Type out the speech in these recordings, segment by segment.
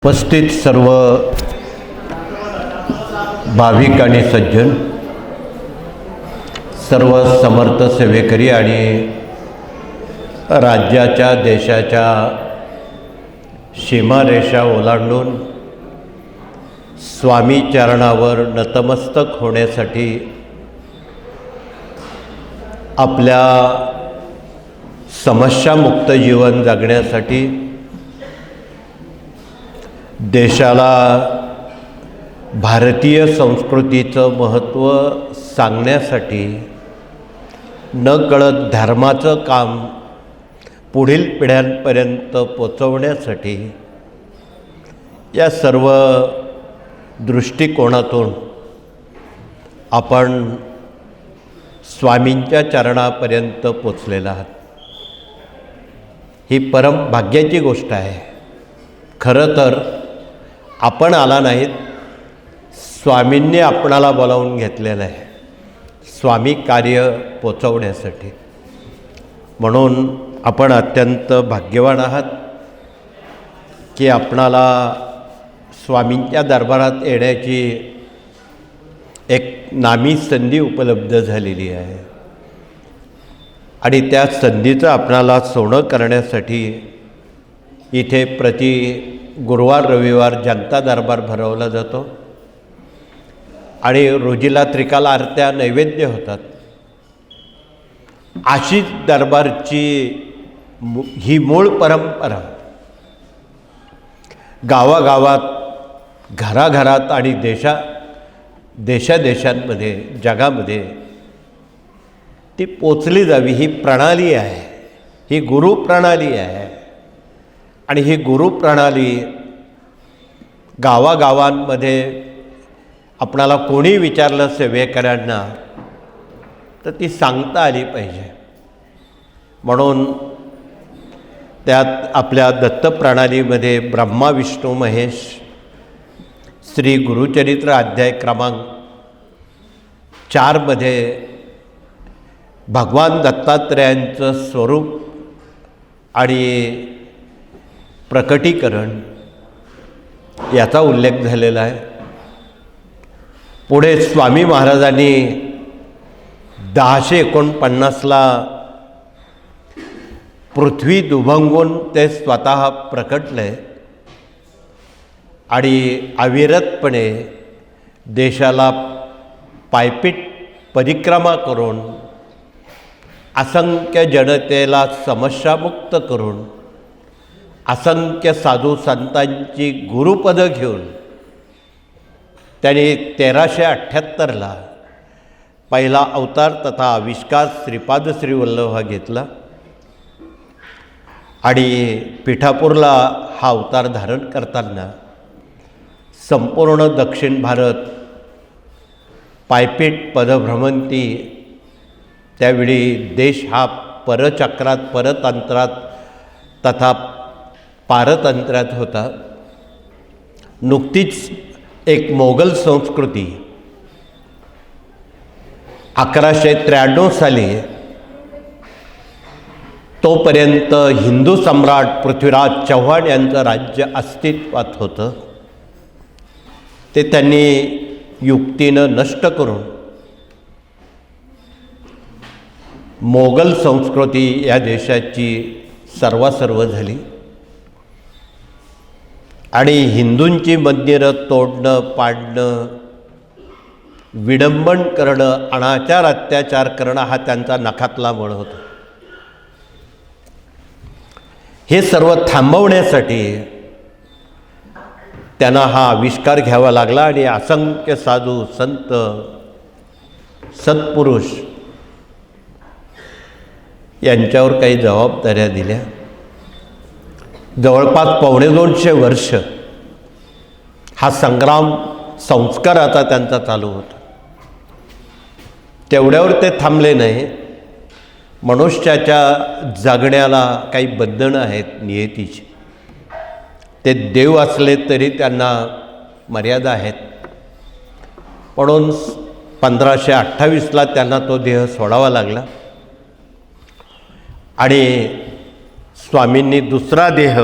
उपस्थित सर्व भाविक आणि सज्जन, सर्व समर्थ सेवेकरी आणि राज्याच्या देशाच्या सीमारेषा ओलांडून स्वामी चरणावर नतमस्तक होण्यासाठी आपल्या समस्यामुक्त जीवन जगण्यासाठी देशाला भारतीय संस्कृतीचं महत्त्व सांगण्यासाठी नकळत धर्माचं काम पुढील पिढ्यांपर्यंत पोचवण्यासाठी या सर्व दृष्टिकोनातून आपण स्वामींच्या चरणापर्यंत पोचलेला आहात। ही परम भाग्याची गोष्ट आहे। खरं तर आपण आला नाहीत, स्वामींनी आपणाला बोलावून घेतलेलं आहे स्वामी कार्य पोचवण्यासाठी। म्हणून आपण अत्यंत भाग्यवान आहात की आपणाला स्वामींच्या दरबारात येण्याची एक नामी संधी उपलब्ध झालेली आहे आणि त्या संधीचं आपणाला सोनं करण्यासाठी इथे प्रति गुरुवार रविवार जनता दरबार भरवला जातो आणि रोजीला त्रिकाल आरत्या नैवेद्य होतात। अशीच दरबारची ही मूळ परंपरा गावागावात, घराघरात आणि देशादेशांमध्ये, जगामध्ये ती पोचली जावी, ही प्रणाली आहे, ही गुरु प्रणाली आहे। आणि ही गुरु प्रणाली गावागावांमध्ये आपणाला कोणी विचारलं सेवेकऱ्यांना तर ती सांगता आली पाहिजे। म्हणून त्यात आपल्या दत्त प्रणालीमध्ये ब्रह्मा विष्णू महेश श्री गुरुचरित्र अध्याय क्रमांक 4 भगवान दत्तात्रेयांचं स्वरूप आणि प्रकटीकरण याचा उल्लेख झालेला आहे। पुढे स्वामी महाराजांनी 1049ला पृथ्वी दुभंगून ते स्वतः प्रकटले आणि अविरतपणे देशाला पायपीट परिक्रमा करून असंख्य जनतेला समस्यामुक्त करून असंख्य साधू संतांची गुरुपदं घेऊन त्यांनी 1378ला पहिला अवतार तथा आविष्कार श्रीपाद श्री वल्लभ हा घेतला आणि पिठापूरला हा अवतार धारण करताना संपूर्ण दक्षिण भारत पायपीट पदभ्रमंती, त्यावेळी देश हा परचक्रात, परतंत्रात तथा पारतंत्र्यात होता। नुकतीच एक मोगल संस्कृती 1193 साली, तोपर्यंत हिंदू सम्राट पृथ्वीराज चव्हाण यांचं राज्य अस्तित्वात होतं, ते त्यांनी युक्तीनं नष्ट करून मोगल संस्कृती या देशाची सर्वासर्व झाली आणि हिंदूंची मंदिरं तोडणं, पाडणं, विडंबन करणं, अनाचार अत्याचार करणं हा त्यांचा नखातला मळ होता। हे सर्व थांबवण्यासाठी त्यांना हा आविष्कार घ्यावा लागला आणि असंख्य साधू संत सत्पुरुष यांच्यावर काही जबाबदाऱ्या दिल्या। जवळपास 250 वर्ष हा संग्राम संस्काराचा त्यांचा चालू होता। तेवढ्यावर ते थांबले नाही। मनुष्याच्या जगण्याला काही बंधनं आहेत नियतीची, ते देव असले तरी त्यांना मर्यादा आहेत। म्हणून 1528ला त्यांना तो देह सोडावा लागला आणि स्वामींनी दुसरा देह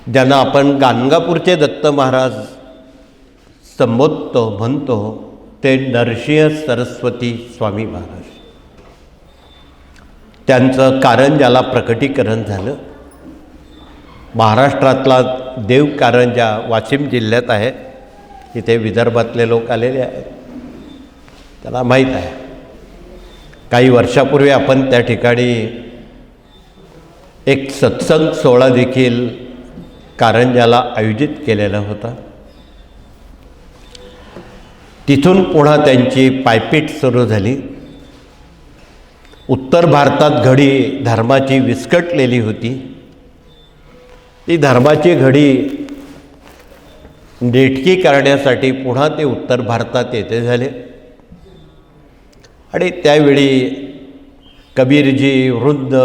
ज्यांना आपण गाणगापूरचे दत्त महाराज संबोधतो म्हणतो ते नरसिंह सरस्वती स्वामी महाराज. त्यांचं कारंजाला प्रकटीकरण झालं. महाराष्ट्रातला देव कारंजा वाशिम जिल्ह्यात आहे. इथे विदर्भातले लोक आलेले आहेत, त्यांना माहीत आहे. काही वर्षापूर्वी आपण त्या ठिकाणी एक सत्संग सोहळा देखील कारंजाला आयोजित केलेला होता. तिथून पुन्हा त्यांची पायपीट सुरू झाली. उत्तर भारतात घडी धर्माची विस्कटलेली होती. ती धर्माची घडी नेटकी करण्यासाठी पुन्हा ते उत्तर भारतात येथे झाले. आणि त्यावेळी कबीरजी, वृंद,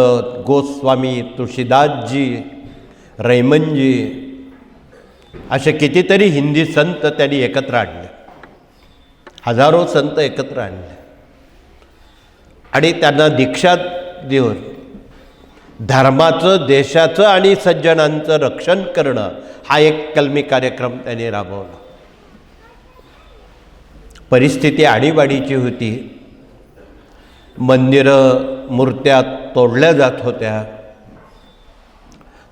गोस्वामी, तुळशीदासजी, रैमनजी असे कितीतरी हिंदी संत त्यांनी एकत्र आणले. हजारो संत एकत्र आणले आणि त्यांना दीक्षा देऊन धर्माचं, देशाचं आणि सज्जनांचं रक्षण करणं हा एक कलमी कार्यक्रम त्यांनी राबवला. परिस्थिती आणीबाणीची होती. मंदिरं, मूर्त्या तोडल्या जात होत्या.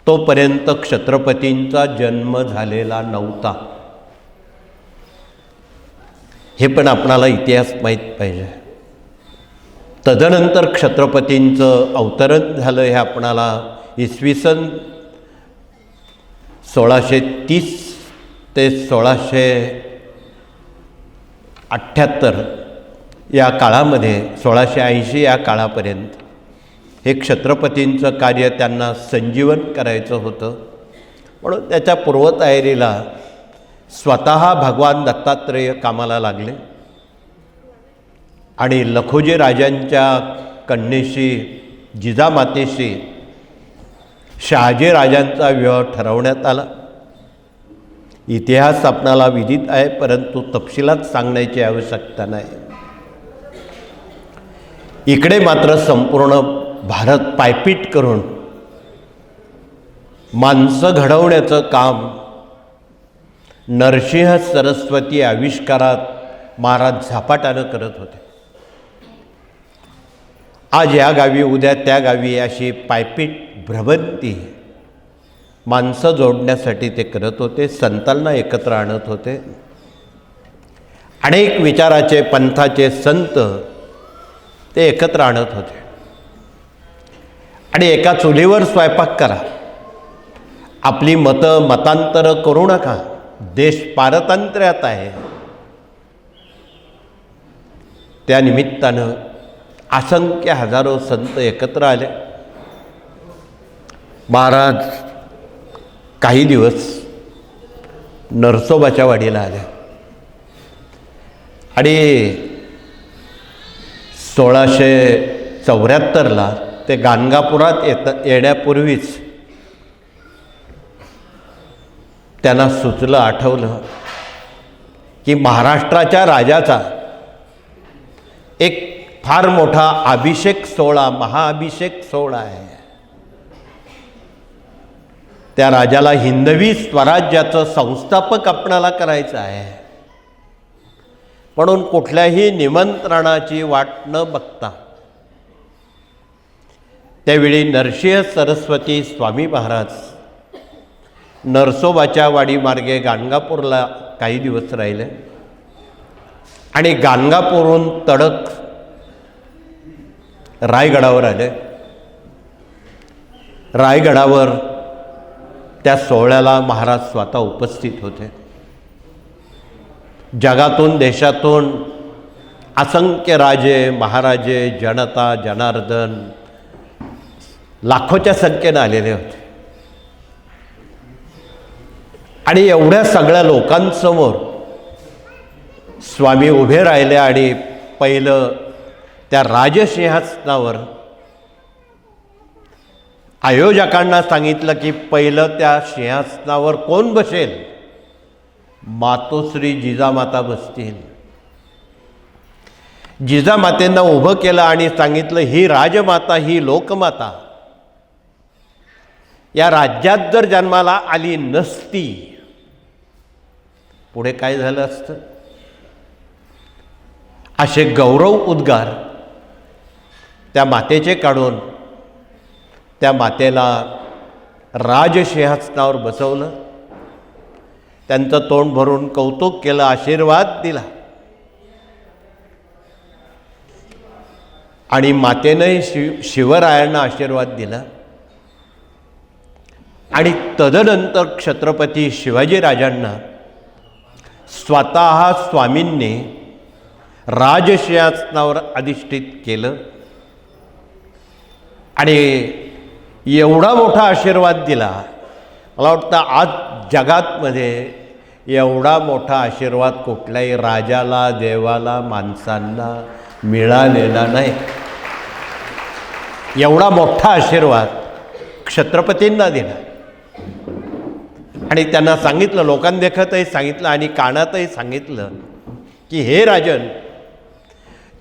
तोपर्यंत छत्रपतींचा जन्म झालेला नव्हता. हे पण आपणाला इतिहास माहीत पाहिजे. तदनंतर छत्रपतींचं अवतरण झालं हे आपणाला इसवी सन 1630 ते 1678 या काळामध्ये, 1680 या काळापर्यंत हे छत्रपतींचं कार्य त्यांना संजीवन करायचं होतं. म्हणून त्याच्या पूर्वतयारीला स्वतः भगवान दत्तात्रेय कामाला लागले आणि लखोजी राजांच्या कन्येशी, जिजामातेशी शहाजी राजांचा विवाह ठरवण्यात आला. इतिहास आपणाला विदित आहे, परंतु तपशिलात सांगण्याची आवश्यकता नाही. इकडे मात्र संपूर्ण भारत पायपीट करून माणसं घडवण्याचं काम नरसिंह सरस्वती आविष्कारात महाराज झपाट्यानं करत होते. आज या गावी, उद्या त्या गावी अशी पायपीट भ्रमंती माणसं जोडण्यासाठी ते करत होते. संतांना एकत्र आणत होते. अनेक विचाराचे, पंथाचे संत ते एकत्र आणत होते. आणि एका चुलीवर स्वयंपाक करा, आपली मतं मतांतरं करू नका, देश पारतंत्र्यात आहे. त्या निमित्तानं असंख्य हजारो संत एकत्र आले. महाराज काही दिवस नरसोबाच्या वाडीला आले आणि 1674ला ते गाणगापुरात येण्यापूर्वीच त्यांना सुचलं, आठवलं की महाराष्ट्राच्या राजाचा एक फार मोठा अभिषेक सोहळा, महाअभिषेक सोहळा आहे. त्या राजाला हिंदवी स्वराज्याचं संस्थापक आपणाला करायचं आहे. म्हणून कुठल्याही निमंत्रणाची वाट न बघता त्यावेळी नरसिंह सरस्वती स्वामी महाराज नरसोबाच्या वाडी मार्गे गाणगापूरला काही दिवस राहिले आणि गाणगापूरहून तडक रायगडावर आले. रायगडावर त्या सोहळ्याला महाराज स्वतः उपस्थित होते. जगातून, देशातून असंख्य राजे, महाराजे, जनता, जनार्दन लाखोच्या संख्येनं आलेले होते. आणि एवढ्या सगळ्या लोकांसमोर स्वामी उभे राहिले आणि पहिलं त्या राजसिंहासनावर आयोजकांना सांगितलं की पहिलं त्या सिंहासनावर कोण बसेल? मातोश्री जिजामाता बसतील. जिजामातेंना उभं केलं आणि सांगितलं, ही राजमाता, ही लोकमाता या राज्यात जर जन्माला आली नसती, पुढे काय झालं असतं? असे गौरव उद्गार त्या मातेचे काढून त्या मातेला राजसिंहासनावर बसवलं, त्यांचं तोंड भरून कौतुक केलं, आशीर्वाद दिला. आणि मातेने शिवरायांना आशीर्वाद दिला. आणि तदनंतर छत्रपती शिवाजीराजांना स्वतः स्वामींनी राजसिंहासनावर अधिष्ठित केलं. आणि एवढा मोठा आशीर्वाद दिला, मला वाटतं आज जगातमध्ये एवढा मोठा आशीर्वाद कुठल्याही राजाला, देवाला, माणसांना मिळालेला नाही. एवढा मोठा आशीर्वाद छत्रपतींना दिला. आणि त्यांना सांगितलं, लोकांदेखतही सांगितलं आणि कानातही सांगितलं की हे राजन,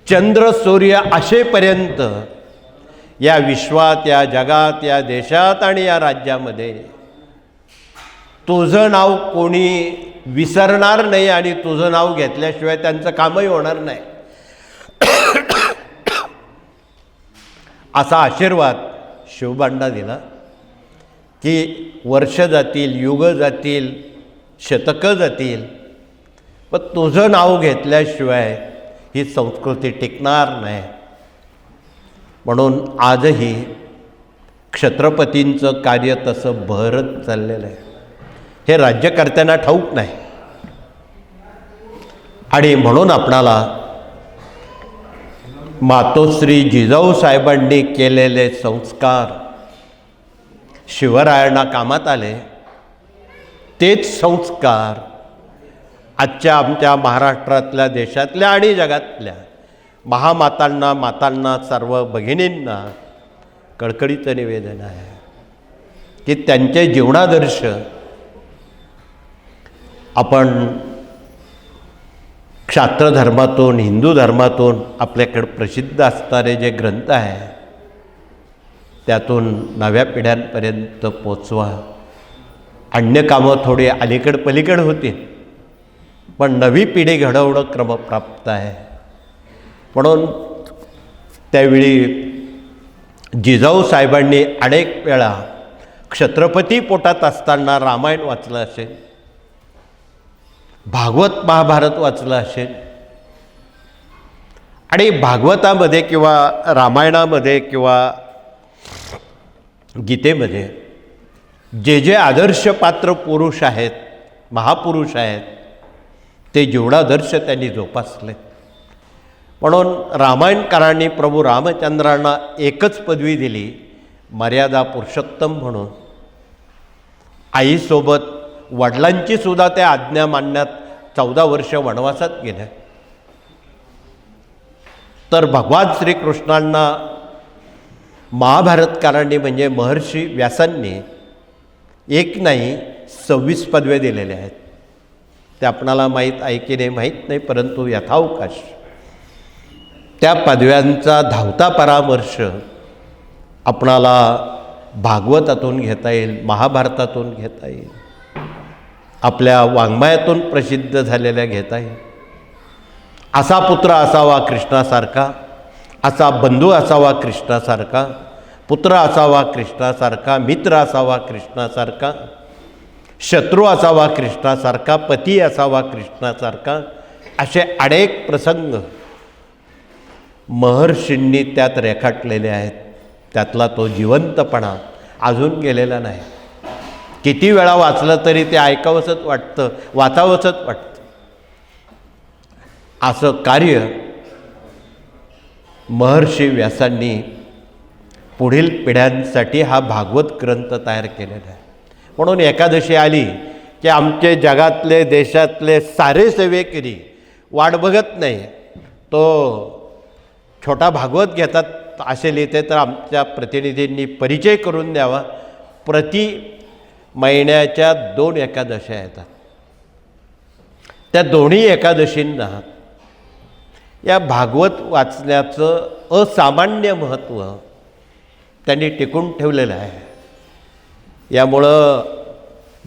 चंद्र सूर्य असेपर्यंत या विश्वात, या जगात, या देशात आणि या राज्यामध्ये तुझं नाव कोणी विसरणार नाही आणि तुझं नाव घेतल्याशिवाय त्यांचं कामही होणार नाही. असा आशीर्वाद शिवबांना दिला की वर्ष जातील, युग जातील, शतकं जातील, पण तुझं नाव घेतल्याशिवाय ही संस्कृती टिकणार नाही. म्हणून आजही छत्रपतींचं कार्य तसं बहरत चाललेलं आहे. हे राज्यकर्त्यांना ठाऊक नाही. आणि म्हणून आपणाला मातोश्री जिजाऊ साहेबांनी केलेले संस्कार शिवरायांना कामात आले. तेच संस्कार आजच्या आमच्या महाराष्ट्रातल्या, देशातल्या आणि जगातल्या महामातांना, मातांना, सर्व भगिनींना कळकळीचं निवेदन आहे की त्यांचे जीवनादर्श आपण क्षात्र धर्मातून, हिंदू धर्मातून आपल्याकडे प्रसिद्ध असणारे जे ग्रंथ आहे त्यातून नव्या पिढ्यांपर्यंत पोचवा. अन्य कामं थोडी अलीकड पलीकड होती, पण नवी पिढी घडवणं क्रमप्राप्त आहे. म्हणून त्यावेळी जिजाऊ साहेबांनी अनेक वेळा छत्रपती पोटात असताना रामायण वाचलं असेल, भागवत महाभारत वाचलं असेल. आणि भागवतामध्ये किंवा रामायणामध्ये किंवा गीतेमध्ये जे जे आदर्श पात्र पुरुष आहेत, महापुरुष आहेत, ते जीवनादर्श त्यांनी जोपासले. म्हणून रामायणकारांनी प्रभू रामचंद्रांना एकच पदवी दिली, मर्यादा पुरुषोत्तम म्हणून. आईसोबत वडिलांची सुद्धा त्या आज्ञा मानण्यात 14 वर्ष वनवासात गेल्या. तर भगवान श्रीकृष्णांना महाभारतकारांनी म्हणजे महर्षी व्यासांनी एक नाही 26 पदव्या दिलेल्या आहेत. ते आपणाला माहीत आहे की नाही माहीत नाही, परंतु यथावकाश त्या पदव्यांचा धावता परामर्श आपणाला भागवतातून घेता येईल, महाभारतातून घेता येईल, आपल्या वाङ्मयातून प्रसिद्ध झालेल्या घेता येईल. असा पुत्र असावा कृष्णासारखा, असा बंधू असावा कृष्णासारखा, पुत्र असावा कृष्णासारखा, मित्र असावा कृष्णासारखा, शत्रू असावा कृष्णासारखा, पती असावा कृष्णासारखा. असे अनेक प्रसंग महर्षींनी त्यात रेखाटलेले आहेत. त्यातला तो जिवंतपणा अजून गेलेला नाही. किती वेळा वाचलं तरी ते ऐकावंसंच वाटतं, वाचावंसंच वाटतं. असं कार्य महर्षी व्यासांनी पुढील पिढ्यांसाठी हा भागवत ग्रंथ तयार केलेला आहे. म्हणून एकादशी आली की आमचे जगातले, देशातले सारे सेवेकरी वाट बघत नाही, तो छोटा भागवत घेतात असे लिहिते तर आमच्या प्रतिनिधींनी परिचय करून द्यावा. प्रति महिन्याच्या 2 एकादशा येतात. त्या दोन्ही एकादशींना या भागवत वाचण्याचं असामान्य महत्त्व त्यांनी टिकून ठेवलेलं आहे. यामुळं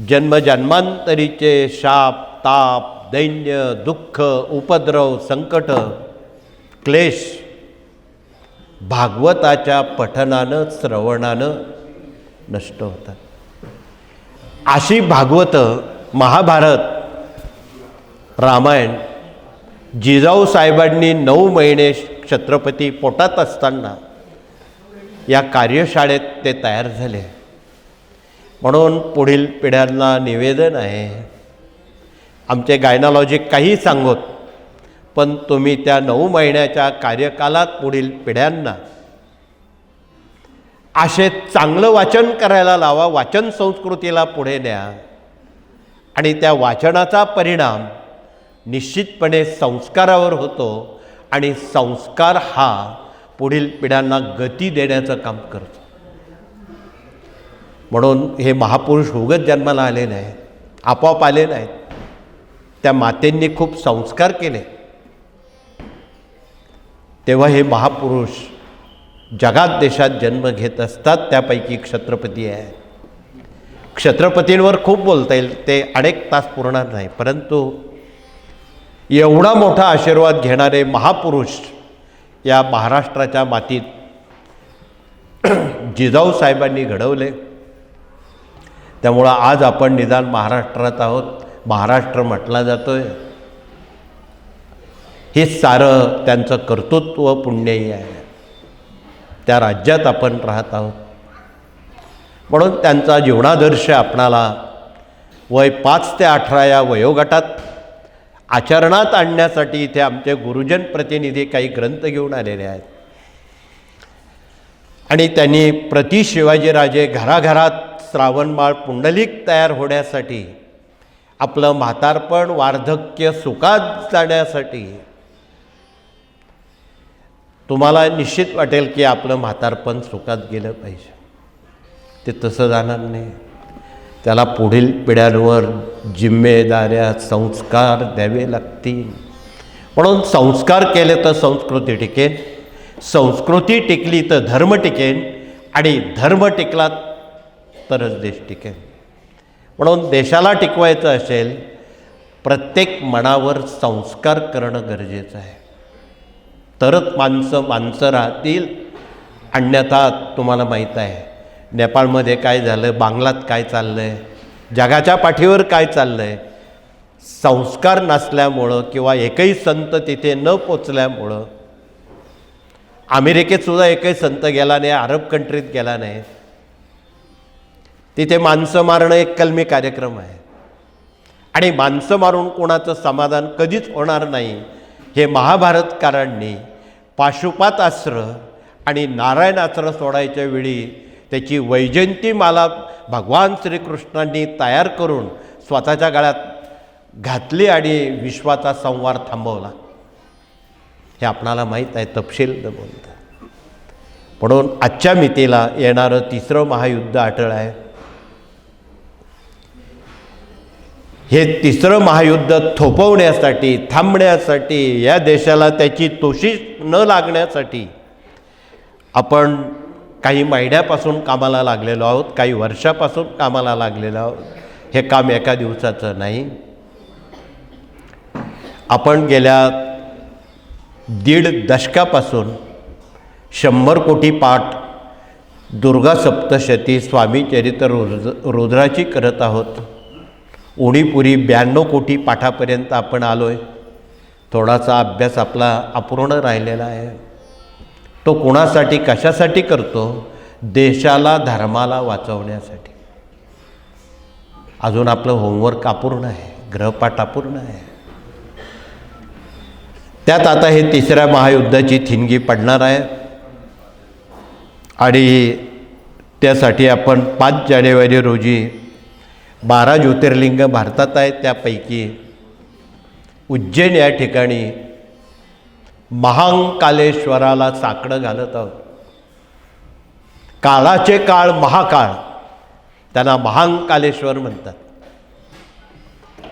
जन्मजन्मांतरीचे शाप ताप दैन्य दुःख उपद्रव संकट क्लेश भागवताच्या पठनानं श्रवणानं नष्ट होतात. अशी भागवतं महाभारत रामायण जिजाऊ साहेबांनी 9 महिने छत्रपती पोटात असताना या कार्यशाळेत ते तयार झाले. म्हणून पुढील पिढ्यांना निवेदन आहे, आमचे गायनॉलॉजिक काही सांगोत, पण तुम्ही त्या 9 महिन्याच्या कार्यकालात पुढील पिढ्यांना असे चांगलं वाचन करायला लावा, वाचन संस्कृतीला पुढे न्या आणि त्या वाचनाचा परिणाम निश्चितपणे संस्कारावर होतो आणि संस्कार हा पुढील पिढ्यांना गती देण्याचं काम करतो. म्हणून हे महापुरुष उगाच जन्माला आले नाहीत, आपोआप आले नाहीत. त्या मातेंनी खूप संस्कार केले, तेव्हा हे महापुरुष जगात देशात जन्म घेत असतात. त्यापैकी छत्रपती आहे. छत्रपतींवर खूप बोलता येईल, ते अनेक तास पुरणार नाही, परंतु एवढा मोठा आशीर्वाद घेणारे महापुरुष या महाराष्ट्राच्या मातीत जिजाऊ साहेबांनी घडवले. त्यामुळं आज आपण निदान महाराष्ट्रात आहोत, महाराष्ट्र म्हटला जातोय. हे सारं त्यांचं कर्तृत्व पुण्यही आहे. त्या राज्यात आपण राहत आहोत. म्हणून त्यांचा जीवनादर्श आपणाला वय 5 ते 18 या वयोगटात आचरणात आणण्यासाठी इथे आमचे गुरुजन प्रतिनिधी काही ग्रंथ घेऊन आलेले आहेत. आणि त्यांनी प्रति शिवाजीराजे घराघरात श्रावणमाळ पुंडलिक तयार होण्यासाठी, आपलं म्हातारपण वार्धक्य सुखात जाण्यासाठी, तुम्हाला निश्चित वाटेल की आपलं म्हातारपण सुखात गेलं पाहिजे. ते तसं जाणार नाही. त्याला पुढील पिढ्यांवर जिम्मेदाऱ्या संस्कार द्यावे लागतील. म्हणून संस्कार केले तर संस्कृती टिकेल, संस्कृती टिकली तर धर्म टिकेल आणि धर्म टिकला तरच देश टिकेल. म्हणून देशाला टिकवायचं असेल प्रत्येक मनावर संस्कार करणं गरजेचं आहे, तरच माणसं राहतील. अन्यथा तुम्हाला माहीत आहे नेपाळमध्ये काय झालं, बांगलात काय चाललं आहे, जगाच्या पाठीवर काय चाललं आहे. संस्कार नसल्यामुळं किंवा एकही संत तिथे न पोचल्यामुळं, अमेरिकेतसुद्धा एकही संत गेला नाही, अरब कंट्रीत गेला नाही. तिथे माणसं मारणं एक कलमी कार्यक्रम आहे आणि माणसं मारून कोणाचं समाधान कधीच होणार नाही. हे महाभारतकारांनी पाशुपातास्त्र आणि नारायणास्त्र सोडायच्या वेळी त्याची वैजयंतीमाला भगवान श्रीकृष्णांनी तयार करून स्वतःच्या गळ्यात घातली आणि विश्वाचा संवार थांबवला. हे आपणाला माहीत आहे, तपशील न बोलता. म्हणून आजच्या मितीला येणारं 3रं महायुद्ध अटळ आहे. हे 3रं महायुद्ध थोपवण्यासाठी, थांबण्यासाठी, या देशाला त्याची तोशी न लागण्यासाठी आपण काही महिन्यापासून कामाला लागलेलो आहोत, काही वर्षापासून कामाला लागलेलो आहोत. हे काम एका दिवसाचं नाही. आपण गेल्या 1.5 दशकापासून 100 कोटी पाठ दुर्गा सप्तशती स्वामी चरित्र रुद्राची करत आहोत. उणीपुरी 92 कोटी पाठापर्यंत आपण आलो आहे. थोडासा अभ्यास आपला अपूर्ण राहिलेला आहे. तो कोणासाठी कशासाठी करतो? देशाला धर्माला वाचवण्यासाठी. अजून आपलं होमवर्क अपूर्ण आहे, गृहपाठ अपूर्ण आहे. त्यात आता हे 3ऱ्या महायुद्धाची ठिणगी पडणार आहे आणि त्यासाठी आपण 5 जानेवारी रोजी 12 ज्योतिर्लिंग भारतात आहेत. त्यापैकी उज्जैन या ठिकाणी महाकालेश्वराला साकडं घालत आहोत. काळाचे काळ महाकाळ, त्यांना महाकालेश्वर म्हणतात.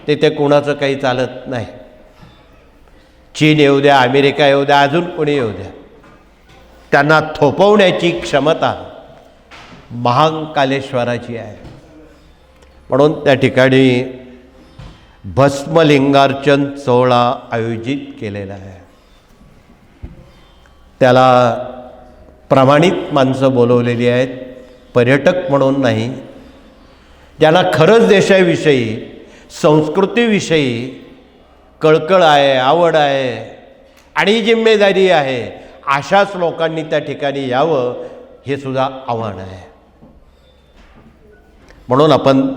तिथे कोणाचं काही चालत नाही. चीन येऊ द्या, अमेरिका येऊ द्या, अजून कोणी येऊ द्या, त्यांना थोपवण्याची क्षमता महाकालेश्वराची आहे. म्हणून त्या ठिकाणी भस्मलिंगार्चन सोहळा आयोजित केलेला आहे. त्याला प्रमाणित माणसं बोलवलेली आहेत, पर्यटक म्हणून नाही. ज्यांना खरंच देशाविषयी, संस्कृतीविषयी कळकळ आहे, आवड आहे आणि जिम्मेदारी आहे, अशाच लोकांनी त्या ठिकाणी यावं, हे सुद्धा आव्हान आहे. म्हणून आपण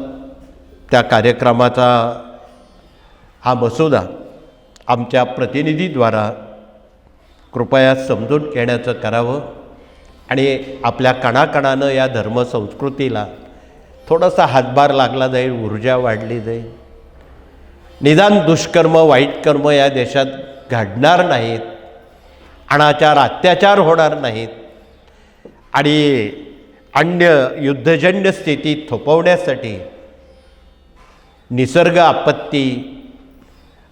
त्या कार्यक्रमाचा हा मसुदा आमच्या प्रतिनिधीद्वारा कृपया समजून घेण्याचं करावं आणि आपल्या कणाकणानं या धर्मसंस्कृतीला थोडासा हातभार लागला जाईल, ऊर्जा वाढली जाईल. निदान दुष्कर्म, वाईट कर्म या देशात घडणार नाहीत, अनाचार अत्याचार होणार नाहीत आणि अन्य युद्धजन्य स्थिती थोपवण्यासाठी, निसर्ग आपत्ती,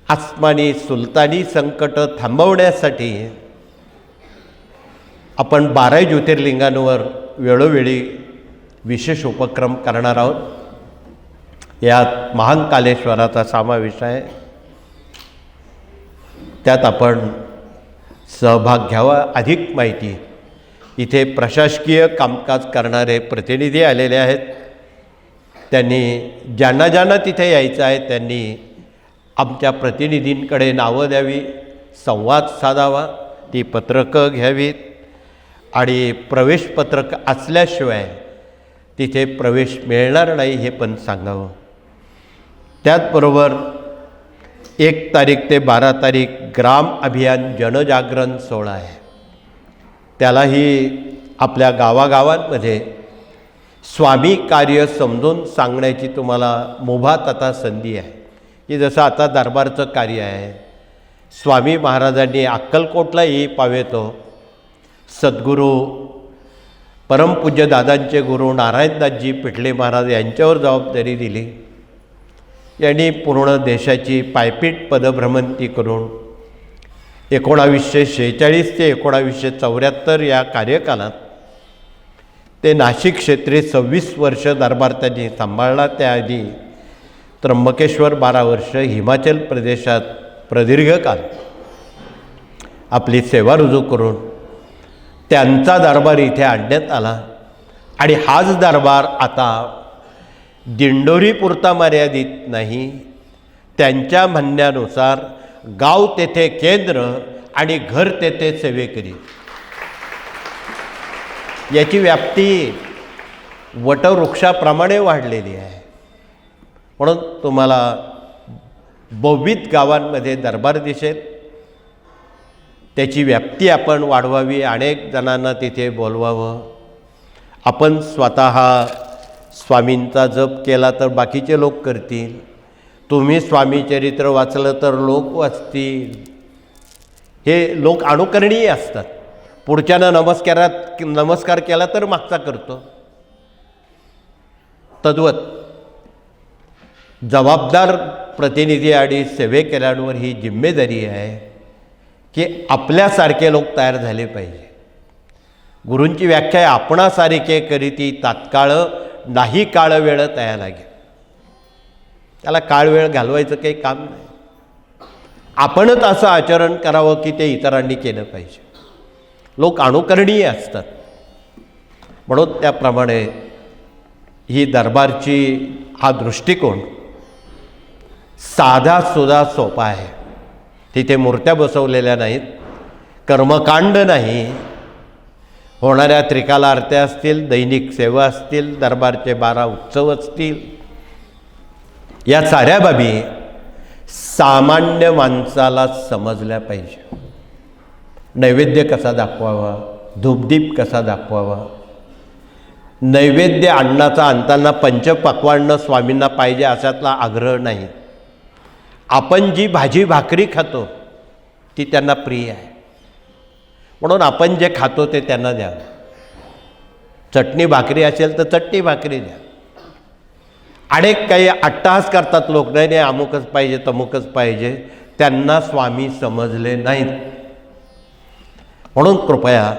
आसमानी सुलतानी संकट थांबवण्यासाठी आपण 12 ज्योतिर्लिंगांवर वेळोवेळी विशेष उपक्रम करणार आहोत. यात महाकालेश्वराचा समावेश आहे. त्यात आपण सहभाग घ्यावा. अधिक माहिती इथे प्रशासकीय कामकाज करणारे प्रतिनिधी आलेले आहेत. त्यांनी ज्यांना तिथे यायचं आहे त्यांनी आमच्या प्रतिनिधींकडे नावं द्यावी, संवाद साधावा, ती पत्रकं घ्यावीत आणि प्रवेशपत्रक असल्याशिवाय तिथे प्रवेश मिळणार नाही हे पण सांगावं. त्याचबरोबर 1 तारीख ते 12 तारीख ग्राम अभियान जनजागरण सोहळा आहे. त्यालाही आपल्या गावागावांमध्ये स्वामी कार्य समजून सांगण्याची तुम्हाला मुभात आता संधी आहे की जसं आता दरबारचं कार्य आहे. स्वामी महाराजांनी अक्कलकोटलाही पावेतो सद्गुरू परमपूज्य दादांचे गुरु नारायणदासजी पिठले महाराज यांच्यावर जबाबदारी दिली. यांनी पूर्ण देशाची पायपीट पदभ्रमंती करून 1946 ते 1974 या कार्यकालात ते नाशिक क्षेत्री 26 वर्ष दरबार त्यांनी सांभाळला. त्याआधी त्र्यंबकेश्वर 12 वर्ष, हिमाचल प्रदेशात प्रदीर्घ काल आपली सेवा रुजू करून त्यांचा दरबार इथे आणण्यात आला आणि हाच दरबार आता दिंडोरीपुरता मर्यादित नाही. त्यांच्या म्हणण्यानुसार गाव तेथे केंद्र आणि घर तेथे सेवेकरी, याची व्याप्ती वटवृक्षाप्रमाणे वाढलेली आहे. म्हणून तुम्हाला बहुविध गावांमध्ये दरबार दिसेल. त्याची व्याप्ती आपण वाढवावी, अनेक जणांना तिथे बोलवावं. आपण स्वतः स्वामींचा जप केला तर बाकीचे लोक करतील, तुम्ही स्वामी चरित्र वाचलं तर लोक वाचतील. हे लोक अनुकरणीय असतात. पुढच्यानं नमस्कार केला तर मागचा करतो. तद्वत जबाबदार प्रतिनिधी आणि सेवेकऱ्यांवर ही जिम्मेदारी आहे की आपल्यासारखे लोक तयार झाले पाहिजे. गुरूंची व्याख्या आहे, आपणासारखे करीती तात्काळ नाही काळ वेळ तयार लागेल. त्याला काळ वेळ घालवायचं काही काम नाही. आपणच असं आचरण करावं की ते इतरांनी केलं पाहिजे. लोक अनुकरणीय असतात. म्हणून त्याप्रमाणे ही दरबारची हा दृष्टिकोन साधा सोपा आहे. तिथे मूर्त्या बसवलेल्या नाहीत, कर्मकांड नाही, होणाऱ्या त्रिकाल आरत्या असतील, दैनिक सेवा असतील, दरबारचे 12 उत्सव असतील. या साऱ्या बाबी सामान्य माणसाला समजल्या पाहिजे. नैवेद्य कसा दाखवावा, धूपदीप कसा दाखवावा, नैवेद्य अन्नाचा आणताना पंचपक्वान्न स्वामींना पाहिजे अशातला आग्रह नाही. आपण जी भाजी भाकरी खातो ती त्यांना प्रिय आहे, म्हणून आपण जे खातो ते त्यांना द्या. चटणी भाकरी असेल तर चटणी भाकरी द्या. अनेक काही अट्टहास करतात लोक, नाही अमुकच पाहिजे तमुकच पाहिजे. त्यांना स्वामी समजले नाहीत. म्हणून कृपया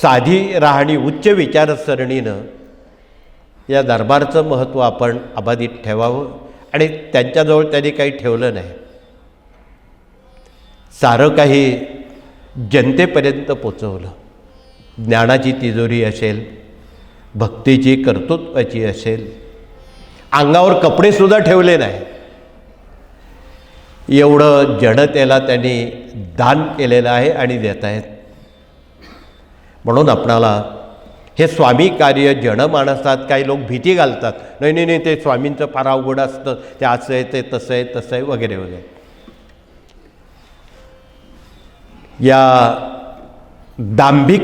साधी राहणी उच्च विचारसरणीनं या दरबारचं महत्त्व आपण अबाधित ठेवावं आणि त्यांच्याजवळ त्यांनी काही ठेवलं नाही. सारं काही जनतेपर्यंत पोचवलं. ज्ञानाची तिजोरी असेल, भक्तीची कर्तृत्वाची असेल, अंगावर कपडेसुद्धा ठेवले नाही, एवढं जनतेला त्यांनी दान केलेलं आहे आणि देत आहेत. म्हणून आपणाला हे स्वामी कार्य जनमानसात काही लोक भीती घालतात, नाही नाही नाही ते स्वामींचं फार अवघड असतं, ते असं आहे, ते तसं आहे, तसं आहे वगैरे वगैरे. या दांभिक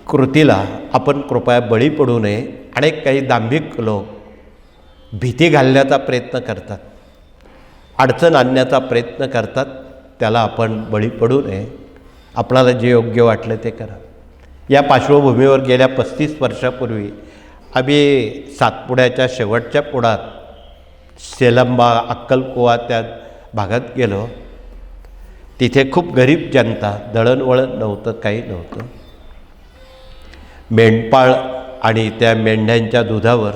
कृतीला आपण कृपया बळी पडू नये. अनेक काही दांभिक लोक भीती घालण्याचा प्रयत्न करतात, अडचण आणण्याचा प्रयत्न करतात, त्याला आपण बळी पडू नये. आपणाला जे योग्य वाटलं ते करा. या पार्श्वभूमीवर गेल्या 35 वर्षापूर्वी आम्ही सातपुड्याच्या शेवटच्या पुढात सेलंबा, अक्कलकुवा त्या भागात गेलो. तिथे खूप गरीब जनता, दळणवळण नव्हतं, काही नव्हतं. मेंढपाळ आणि त्या मेंढ्यांच्या दुधावर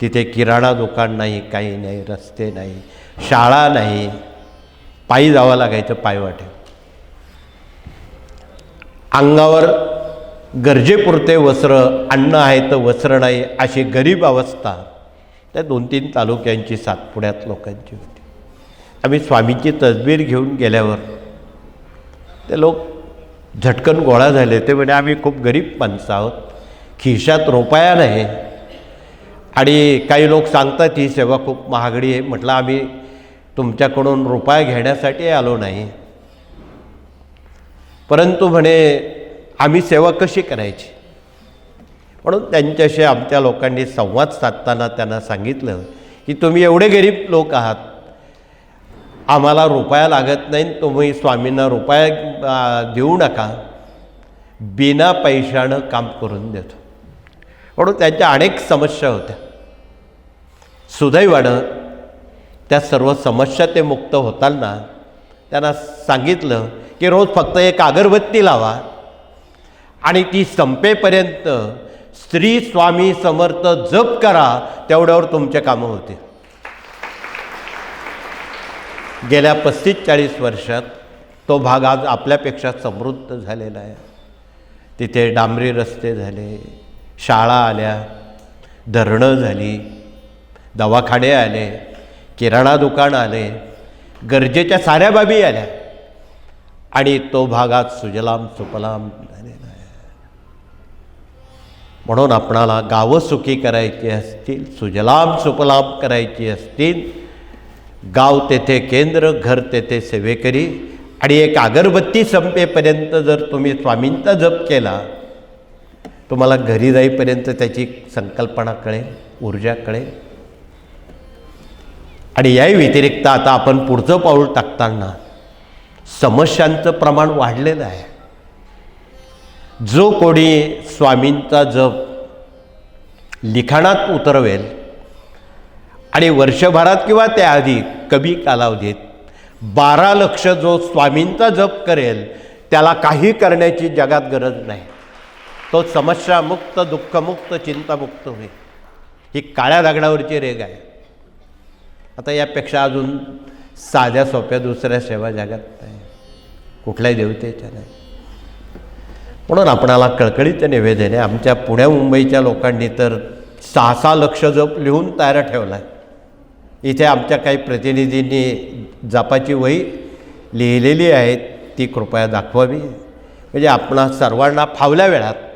तिथे किराणा दुकान नाही, काही नाही, रस्ते नाही, शाळा नाही, पायी जावं लागायचं पायवाटे. अंगावर गरजेपुरते वस्त्र, अन्न आहे तर वस्त्र नाही, अशी गरीब अवस्था त्या 2-3 तालुक्यांची सातपुड्यात लोकांची होती. आम्ही स्वामींची तसबीर घेऊन गेल्यावर ते लोक झटकन गोळा झाले. ते म्हणजे आम्ही खूप गरीब माणसं आहोत, खिशात रुपया नाही. आणि काही लोक सांगतात ही सेवा खूप महागडी आहे. म्हटलं आम्ही तुमच्याकडून रुपया घेण्यासाठी आलो नाही, परंतु म्हणे आम्ही सेवा कशी करायची. म्हणून त्यांच्याशी आमच्या लोकांनी संवाद साधताना त्यांना सांगितलं की तुम्ही एवढे गरीब लोक आहात, आम्हाला रुपया लागत नाही, तुम्ही स्वामींना रुपया देऊ नका, बिना पैशानं काम करून देतो. म्हणून त्यांच्या अनेक समस्या होत्या. सुदैवानं त्या सर्व समस्या ते मुक्त होताना त्यांना सांगितलं की रोज फक्त एक अगरबत्ती लावा आणि ती संपेपर्यंत श्री स्वामी समर्थ जप करा, तेवढ्यावर तुमचे कामं होते. गेल्या 35-40 वर्षात तो भाग आज आपल्यापेक्षा समृद्ध झालेला आहे. तिथे डांबरी रस्ते झाले, शाळा आल्या, धरणं झाली, दवाखाने आले, किराणा दुकान आले, गरजेच्या साऱ्या बाबी आल्या आणि तो भाग आज सुजलाम सुफलाम झालेला आहे. म्हणून आपणाला गावं सुखी करायची असतील, सुजलाम सुफलाम करायची असतील, गाव तेथे केंद्र, घर तेथे सेवेकरी, आणि एक अगरबत्ती संपेपर्यंत जर तुम्ही स्वामींचा जप केला, तुम्हाला घरी जाईपर्यंत त्याची संकल्पना कळेल, ऊर्जा कळेल. आणि याही व्यतिरिक्त आता आपण पुढचं पाऊल टाकताना समस्यांचं प्रमाण वाढलेलं आहे. जो कोणी स्वामींचा जप लिखाणात उतरवेल आणि वर्षभरात किंवा त्याआधी कमी कालावधीत 12 लक्ष जो स्वामींचा जप करेल, त्याला काही करण्याची जगात गरज नाही. तो समस्यामुक्त, दुःखमुक्त, चिंतामुक्त होईल. ही काळ्या दगडावरची रेघ आहे. आता यापेक्षा अजून साध्या सोप्या दुसऱ्या सेवा जगात नाही, कुठल्याही देवतेच्या नाही. म्हणून आपणाला कळकळीचं निवेदन आहे. आमच्या पुण्या मुंबईच्या लोकांनी तर 6-6 लक्ष जप लिहून तयार ठेवला आहे. इथे आमच्या काही प्रतिनिधींनी जपाची वही लिहिलेली आहे, ती कृपया दाखवावी. म्हणजे आपणा सर्वांना फावल्या वेळात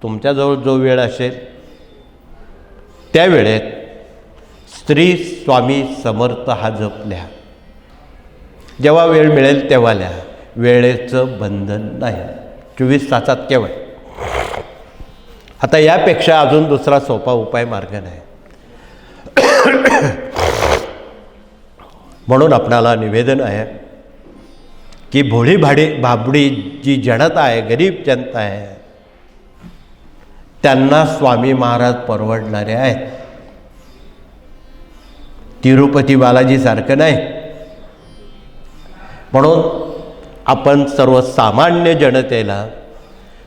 तुमच्याजवळ जो वेळ असेल त्या वेळेत श्री स्वामी समर्थ हा जप लिहा. जेव्हा वेळ मिळेल तेव्हा लिहा. वेळेचं बंधन नाही, 24 तासात केवळ. आता यापेक्षा अजून दुसरा सोपा उपाय मार्ग नाही. म्हणून आपणाला निवेदन आहे की भोळी भाबडी जी जनता आहे, गरीब जनता आहे, त्यांना स्वामी महाराज परवडणारे आहेत. तिरुपती बालाजीसारखं नाही. म्हणून आपण सर्वसामान्य जनतेला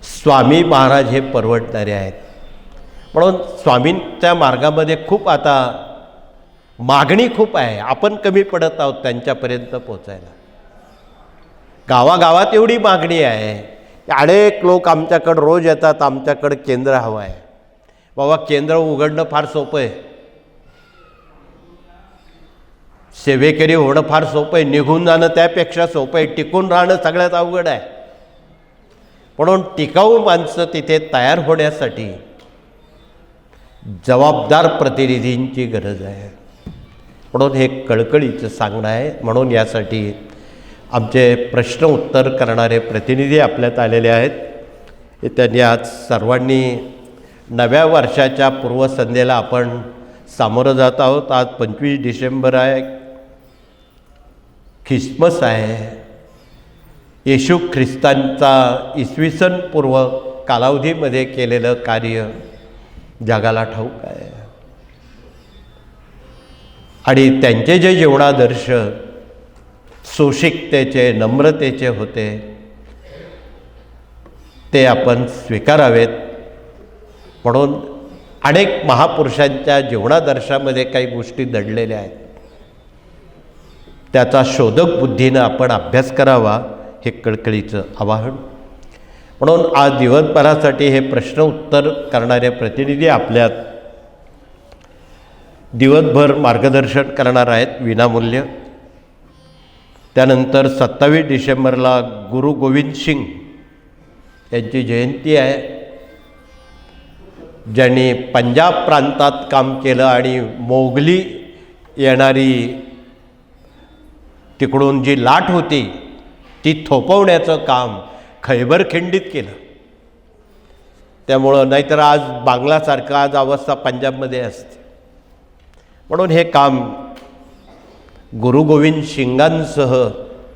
स्वामी महाराज हे परवडणारे आहेत. म्हणून स्वामींच्या मार्गामध्ये खूप आता मागणी खूप आहे, आपण कमी पडत आहोत त्यांच्यापर्यंत पोचायला. गावागावात एवढी मागणी आहे, अनेक लोक आमच्याकडं रोज येतात, आमच्याकडं केंद्र हवं आहे. बाबा केंद्र उघडणं फार सोपं आहे, सेवेकरी होणं फार सोपं आहे, निघून जाणं त्यापेक्षा सोपं आहे, टिकून राहणं सगळ्यात अवघड आहे. म्हणून टिकाऊ माणसं तिथे तयार होण्यासाठी जबाबदार प्रतिनिधींची गरज आहे. म्हणून हे कळकळीचं सांगणं आहे. म्हणून यासाठी आमचे प्रश्न उत्तर करणारे प्रतिनिधी आपल्यात आलेले आहेत. त्यांनी आज सर्वांनी नव्या वर्षाच्या पूर्वसंध्येला आपण सामोरं जात आहोत. आज 25 डिसेंबर आहे, ख्रिसमस आहे. येशू ख्रिस्तांचा इसवी सन पूर्व कालावधीमध्ये केलेलं कार्य जगाला ठाऊक आहे. आणि त्यांचे जे जीवनादर्श सुशिकतेचे, नम्रतेचे होते ते आपण स्वीकारावेत. म्हणून अनेक महापुरुषांच्या जीवनादर्शामध्ये काही गोष्टी दडलेल्या आहेत, त्याचा शोधक बुद्धीनं आपण अभ्यास करावा, हे कळकळीचं आवाहन. म्हणून आज दिवसभरासाठी हे प्रश्न उत्तर करणारे प्रतिनिधी आपल्यात दिवसभर मार्गदर्शन करणार आहेत विनामूल्य. त्यानंतर 27 डिसेंबरला गुरु गोविंद सिंग यांची जयंती आहे, ज्यांनी पंजाब प्रांतात काम केलं आणि मोगली येणारी तिकडून जी लाट होती ती थोपवण्याचं काम खैबर खिंडीत केलं. त्यामुळं नाहीतर आज बांगलासारखं आज अवस्था पंजाबमध्ये असते. म्हणून हे काम गुरु गोविंद सिंगांसह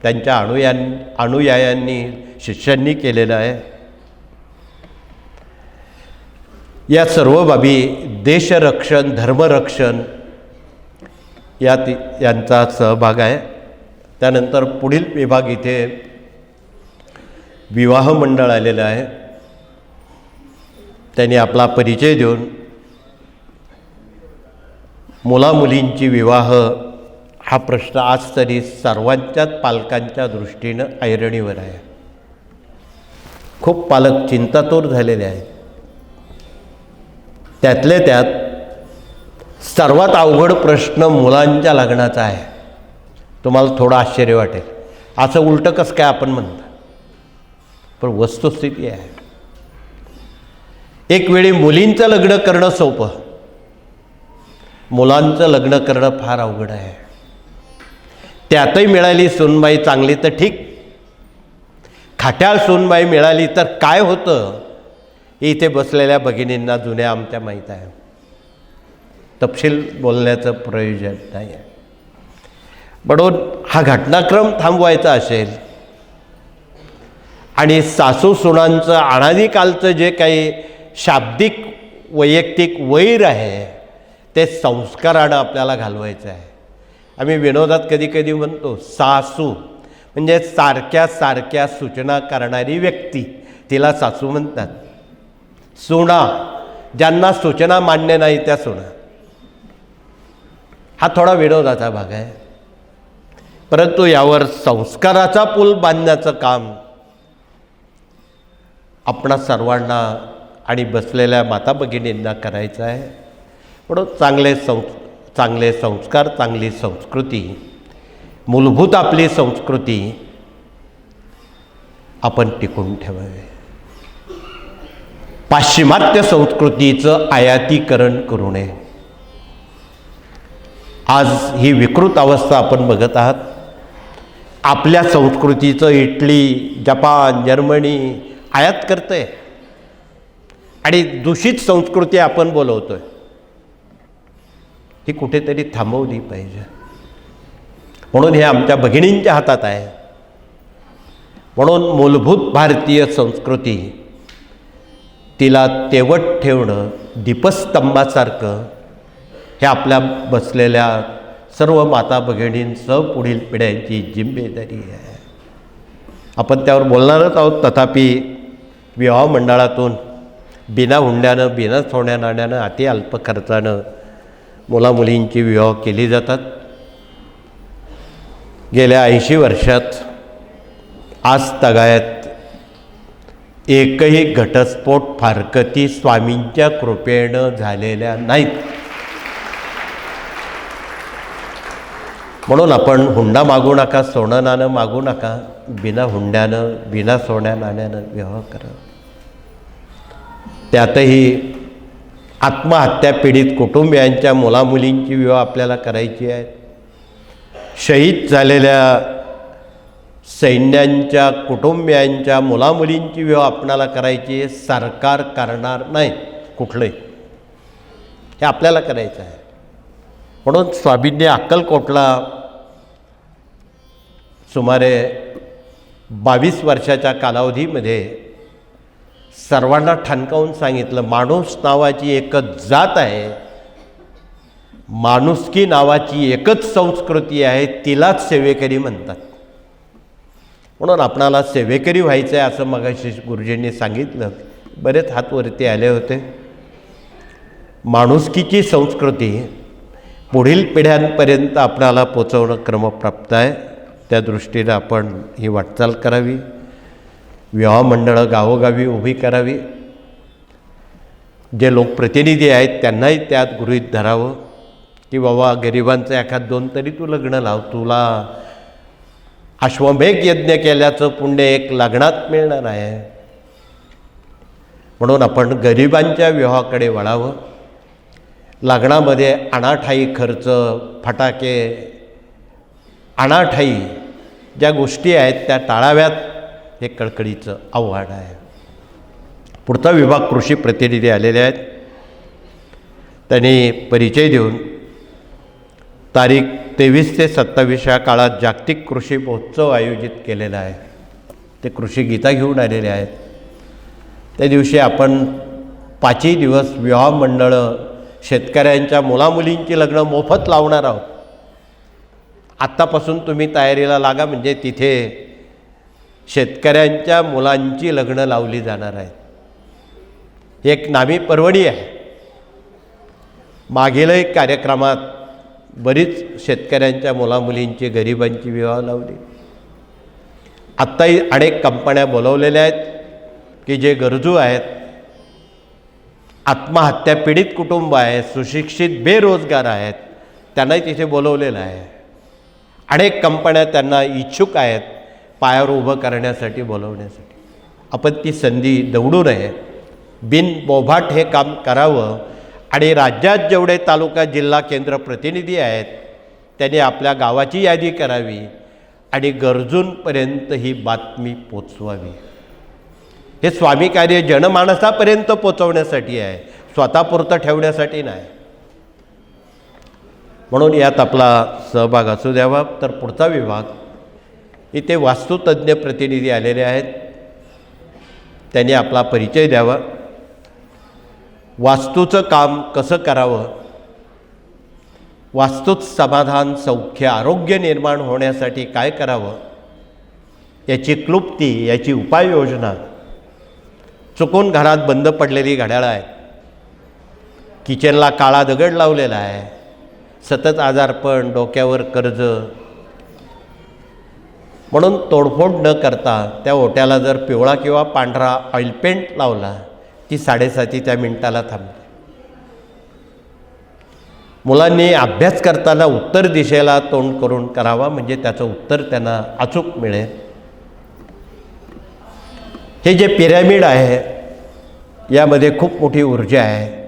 त्यांच्या अनुयायांनी, शिष्यांनी केलेलं आहे. या सर्व बाबी देशरक्षण, धर्मरक्षण यात यांचा सहभाग आहे. त्यानंतर पुढील विभाग इथे विवाह मंडळ आलेलं आहे. त्यांनी आपला परिचय देऊन मुलामुलींची विवाह हा प्रश्न आज तरी सर्वांच्याच पालकांच्या दृष्टीनं ऐरणीवर आहे. खूप पालक चिंतातूर झालेले आहेत. त्यातले त्यात सर्वात अवघड प्रश्न मुलांच्या लग्नाचा आहे. तुम्हाला थोडं आश्चर्य वाटेल, असं उलटं कसं काय आपण म्हणतो, पण वस्तुस्थिती आहे. एक वेळी मुलींचं लग्न करणं सोपं, मुलांचं लग्न करणं फार अवघड आहे. त्यातही मिळाली सूनबाई चांगली तर ठीक, खाट्याळ सूनबाई मिळाली तर काय होतं इथे बसलेल्या भगिनींना जुन्या आमच्या माहीत आहे. तपशील बोलण्याचं प्रयोजन नाही आहे. म्हणून हा घटनाक्रम थांबवायचा असेल आणि सासू सुनांचं अनादिकालचं जे काही शाब्दिक वैयक्तिक वैर आहे ते संस्कारानं आपल्याला घालवायचं आहे. आम्ही विनोदात कधी कधी म्हणतो सासू म्हणजे सारख्या सारख्या सूचना करणारी व्यक्ती, तिला सासू म्हणतात. सुना ज्यांना सूचना मान्य नाही त्या सुना. हा थोडा विनोदाचा भाग आहे, परंतु यावर संस्काराचा पूल बांधण्याचं काम आपणा सर्वांना आणि बसलेल्या माता भगिनींना करायचं आहे. म्हणून चांगले संस्कार, चांगली संस्कृती, मूलभूत आपली संस्कृती आपण टिकून ठेवावे. पाश्चिमात्य संस्कृतीचं आयातीकरण करू नये. आज ही विकृत अवस्था आपण बघत आहात. आपल्या संस्कृतीचं इटली, जपान, जर्मनी आयात करतंय आणि दूषित संस्कृती आपण बोलवतोय. ही कुठेतरी थांबवली पाहिजे. म्हणून हे आमच्या भगिनींच्या हातात आहे. म्हणून मूलभूत भारतीय संस्कृती तिला तेवट ठेवणं दीपस्तंभासारखं हे आपल्या बसलेल्या सर्व माता भगिनींसह पुढील पिढ्यांची जिम्मेदारी आहे. आपण त्यावर बोलणारच आहोत. तथापि विवाह मंडळातून बिना हुंड्यानं, बिना सोन्या नाण्यानं, अति अल्प खर्चानं मुलामुलींची विवाह केली जातात. गेल्या 80 वर्षात आज तगायत एकही घटस्फोट फारकती स्वामींच्या कृपेनं झालेल्या नाहीत. म्हणून आपण हुंडा मागू नका, सोनं नाणं मागू नका, बिना हुंड्यानं, बिना सोन्या नाण्यानं विवाह करा. त्यातही आत्महत्या पीडित कुटुंबियांच्या मुलामुलींची विवाह आपल्याला करायची आहे. शहीद झालेल्या सैन्यांच्या कुटुंबियांच्या मुलामुलींची विवाह आपणाला करायची आहे. सरकार करणार नाही कुठलंही, हे आपल्याला करायचं आहे. म्हणून स्वामींनी अक्कलकोटला सुमारे 22 वर्षाच्या कालावधीमध्ये सर्वांना ठणकावून सांगितलं, माणूस नावाची एकच जात आहे, माणुसकी नावाची एकच संस्कृती आहे, तिलाच सेवेकरी म्हणतात. म्हणून आपणाला सेवेकरी व्हायचं आहे असं मगाशी गुरुजींनी सांगितलं. बरेच हात वरती आले होते. माणुसकीची संस्कृती पुढील पिढ्यांपर्यंत आपणाला पोचवणं क्रमप्राप्त आहे. त्या दृष्टीनं आपण ही वाटचाल करावी. विवाह मंडळं गावोगावी उभी करावी. जे लोकप्रतिनिधी आहेत त्यांनाही त्यात गृहीत धरावं की बाबा गरिबांचं एखाद दोन तरी तू लग्न लाव, तुला अश्वमेघ यज्ञ केल्याचं पुण्य एक लग्नात मिळणार आहे. म्हणून आपण गरिबांच्या विवाहाकडे वळावं. लग्नामध्ये अनाठाई खर्च, फटाके, अनाठाई ज्या गोष्टी आहेत त्या टाळाव्यात, हे कळकळीचं आव्हान आहे. पुढचा विभाग कृषी प्रतिनिधी आलेले आहेत. त्यांनी परिचय देऊन तारीख 23 ते 27 या काळात जागतिक कृषी महोत्सव आयोजित केलेला आहे. ते कृषी गीता घेऊन आलेले आहेत. त्या दिवशी आपण 5ही दिवस विवाह मंडळं शेतकऱ्यांच्या मुलामुलींची लग्न मोफत लावणार आहोत. आत्तापासून तुम्ही तयारीला लागा, म्हणजे तिथे शेतकऱ्यांच्या मुलांची लग्न लावली जाणार आहेत. एक नामी पर्वणी आहे. मागीलही कार्यक्रमात बरीच शेतकऱ्यांच्या मुलामुलींची, गरिबांची विवाह लावली. आत्ताही अनेक कंपन्या बोलवलेल्या आहेत की जे गरजू आहेत, आत्महत्या पीडित कुटुंब आहे, सुशिक्षित बेरोजगार आहेत, त्यांनाही तिथे बोलवलेलं आहे. अनेक कंपन्या त्यांना इच्छुक आहेत पायावर उभं करण्यासाठी, बोलवण्यासाठी. आपण ती संधी दवडू नये. बिनबोभाट हे काम करावं. आणि राज्यात जेवढे तालुका जिल्हा केंद्र प्रतिनिधी आहेत त्यांनी आपल्या गावाची यादी करावी आणि गरजूंपर्यंत ही बातमी पोचवावी. हे स्वामी कार्य जनमानसापर्यंत पोचवण्यासाठी आहे, स्वतःपुरतं ठेवण्यासाठी नाही. म्हणून यात आपला सहभाग असू द्यावा. तर पुढचा विभाग इथे वास्तुतज्ञ प्रतिनिधी आलेले आहेत. त्यांनी आपला परिचय द्यावा. वास्तूचं काम कसं करावं, वास्तूत समाधान, सौख्य, आरोग्य निर्माण होण्यासाठी काय करावं, याची क्लुप्ती, याची उपाययोजना. चुकून घरात बंद पडलेली घड्याळं आहेत, किचनला काळा दगड लावलेला आहे, सतत आजारपण, डोक्यावर कर्ज. म्हणून तोडफोड न करता त्या ओट्याला जर पिवळा किंवा पांढरा ऑइल पेंट लावला, ती 7:30 त्या मिनिटाला थांबते. मुलांनी अभ्यास करताना उत्तर दिशेला तोंड करून करावा, म्हणजे त्याचं उत्तर त्यांना अचूक मिळेल. हे जे पिरॅमिड आहे यामध्ये खूप मोठी ऊर्जा आहे.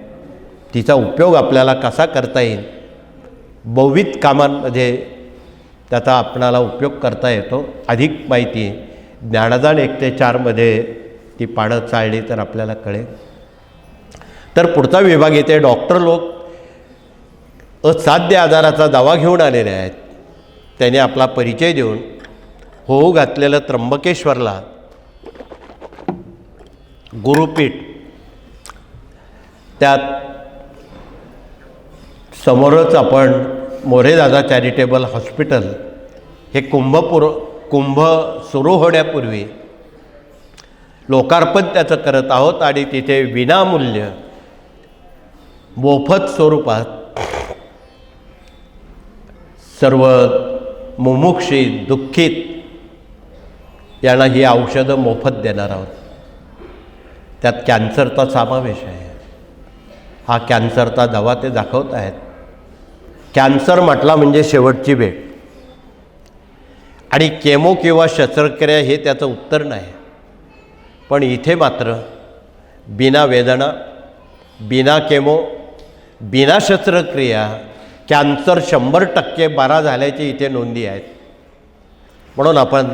तिचा उपयोग आपल्याला कसा करता येईल, बहुविध कामांमध्ये त्याचा आपणाला उपयोग करता येतो. अधिक माहिती ज्ञानदान 1 ते 4 मध्ये ती पानं चाळली तर आपल्याला कळेल. तर पुढचा विभाग येथे डॉक्टर लोक असाध्य आजाराचा दावा घेऊन आलेले आहेत. त्याने आपला परिचय देऊन होऊ घातलेलं त्र्यंबकेश्वरला गुरुपीठ, त्यात समोरच आपण मोरेदादा चॅरिटेबल हॉस्पिटल, हे कुंभ सुरू होण्यापूर्वी लोकार्पण त्याचं करत आहोत आणि तिथे विनामूल्य मोफत स्वरूपात सर्व मुमुक्षी दुःखित यांना ही औषधं मोफत देणार आहोत. त्यात कॅन्सरचा समावेश आहे. हा कॅन्सरचा दवा ते दाखवत आहेत. कॅन्सर म्हटला म्हणजे शेवटची भेट आणि केमो किंवा शस्त्रक्रिया हे त्याचं उत्तर नाही. पण इथे मात्र बिना वेदना, बिना केमो, बिना शस्त्रक्रिया कॅन्सर 100% बरा झाल्याची इथे नोंदी आहेत. म्हणून आपण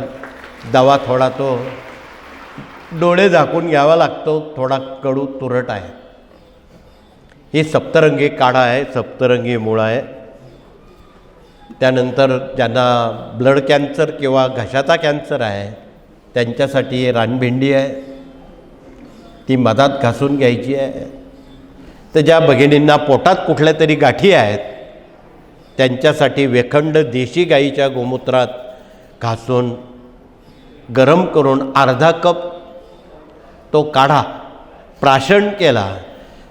दवा थोडा तो डोळे झाकून घ्यावा लागतो, थोडा कडू तुरट आहे. ही सप्तरंगी काढा आहे, सप्तरंगी मूळ आहे. त्यानंतर ज्यांना ब्लड कॅन्सर किंवा घशाचा कॅन्सर आहे त्यांच्यासाठी रानभेंडी आहे, ती मधात घासून घ्यायची आहे. तर ज्या भगिनींना पोटात कुठल्या तरी गाठी आहेत त्यांच्यासाठी वेखंड देशी गाईच्या गोमूत्रात घासून गरम करून अर्धा कप तो काढा प्राशन केला,